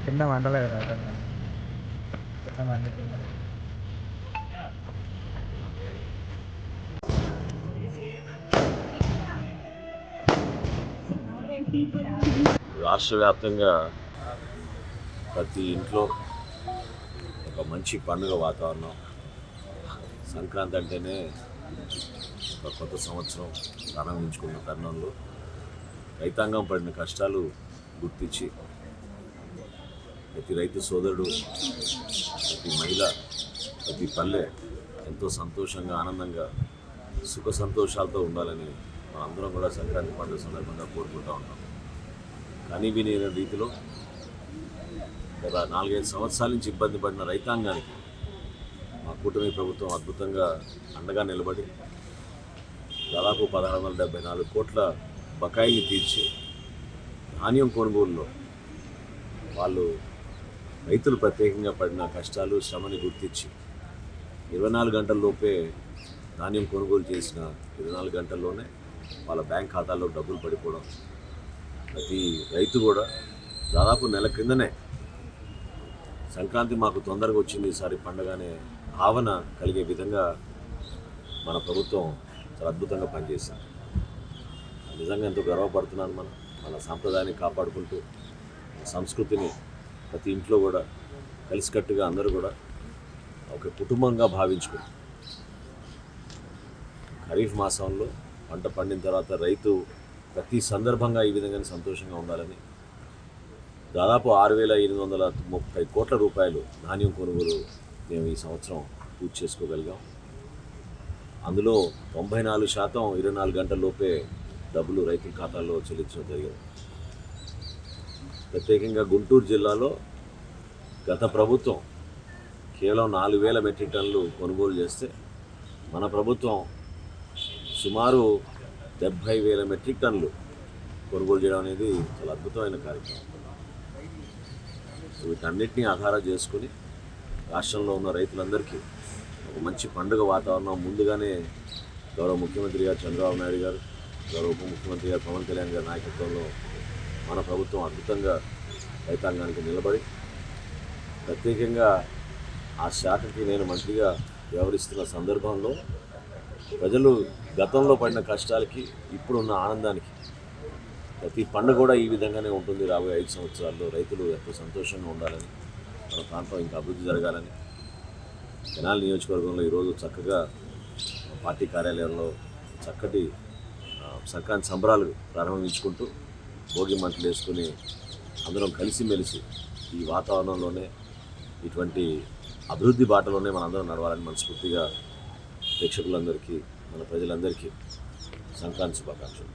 కింద మంటలేదు రాష్ట్ర వ్యాప్తంగా ప్రతి ఇంట్లో ఒక మంచి పండుగ వాతావరణం. సంక్రాంతి అంటేనే ఒక కొత్త సంవత్సరం ప్రారంభించుకున్న తరుణంలో రైతాంగం పడిన కష్టాలు గుర్తించి ప్రతి రైతు సోదరుడు, ప్రతి మహిళ, ప్రతి పల్లె ఎంతో సంతోషంగా, ఆనందంగా, సుఖ సంతోషాలతో ఉండాలని మనందరం కూడా సంక్రాంతి పండుగ సందర్భంగా కోరుకుంటూ ఉంటాం. కానీ వినే రీతిలో గత 4-5 సంవత్సరాల నుంచి ఇబ్బంది పడిన రైతాంగానికి మా కూటమి ప్రభుత్వం అద్భుతంగా అండగా నిలబడి దాదాపు 1674 కోట్ల బకాయిని తీర్చి ధాన్యం కొనుగోలులో వాళ్ళు రైతులు ప్రత్యేకంగా పడిన కష్టాలు, శ్రమని గుర్తించి 24 గంటల్లోపే ధాన్యం కొనుగోలు చేసిన 24 గంటల్లోనే వాళ్ళ బ్యాంక్ ఖాతాల్లో డబ్బులు పడిపోవడం, ప్రతి రైతు కూడా దాదాపు నెల క్రిందనే సంక్రాంతి మాకు తొందరగా వచ్చింది ఈసారి పండుగనే భావన కలిగే విధంగా మన ప్రభుత్వం చాలా అద్భుతంగా పనిచేసింది. నిజంగా ఎంతో గర్వపడుతున్నాను. మన సాంప్రదాయాన్ని కాపాడుకుంటూ సంస్కృతిని ప్రతి ఇంట్లో కూడా కలిసికట్టుగా అందరూ కూడా ఒక కుటుంబంగా భావించుకుంటారు. ఖరీఫ్ మాసంలో పంట పండిన తర్వాత రైతు ప్రతి సందర్భంగా ఈ విధంగానే సంతోషంగా ఉండాలని దాదాపు 6,830 కోట్ల రూపాయలు ధాన్యం కొనుగోలు మేము ఈ సంవత్సరం పూర్తి చేసుకోగలిగాం. అందులో 94% 24 గంటల్లోపే డబ్బులు రైతుల ఖాతాల్లో చెల్లించడం జరిగింది. ప్రత్యేకంగా గుంటూరు జిల్లాలో గత ప్రభుత్వం కేవలం 4,000 మెట్రిక్ టన్నులు కొనుగోలు చేస్తే మన ప్రభుత్వం సుమారు 70,000 మెట్రిక్ టన్నులు కొనుగోలు చేయడం అనేది చాలా అద్భుతమైన కార్యక్రమం. వీటన్నిటినీ ఆధారం చేసుకుని రాష్ట్రంలో ఉన్న రైతులందరికీ ఒక మంచి పండుగ వాతావరణం ముందుగానే గౌరవ ముఖ్యమంత్రి గారు చంద్రబాబు నాయుడు గారు, గౌరవ ఉప ముఖ్యమంత్రి గారు పవన్ కళ్యాణ్ గారి నాయకత్వంలో మన ప్రభుత్వం అద్భుతంగా రైతాంగానికి నిలబడి ప్రత్యేకంగా ఆ శాఖకి నేను మంత్రిగా వ్యవహరిస్తున్న సందర్భంలో ప్రజలు గతంలో పడిన కష్టాలకి ఇప్పుడున్న ఆనందానికి ప్రతి పండుగ కూడా ఈ విధంగానే ఉంటుంది. రాబోయే 5 సంవత్సరాల్లో రైతులు ఎంతో సంతోషంగా ఉండాలని, మన ప్రాంతం ఇంకా అభివృద్ధి జరగాలని తెనాలి నియోజకవర్గంలో ఈరోజు చక్కగా పార్టీ కార్యాలయంలో చక్కటి సంక్రాంతి సంబరాలు ప్రారంభించుకుంటూ భోగి మంటలు వేసుకుని అందరం కలిసిమెలిసి ఈ వాతావరణంలోనే ఇటువంటి అభివృద్ధి బాటలోనే మనందరం నడవాలని మనస్ఫూర్తిగా ప్రేక్షకులందరికీ, మన ప్రజలందరికీ సంక్రాంతి శుభాకాంక్షలు.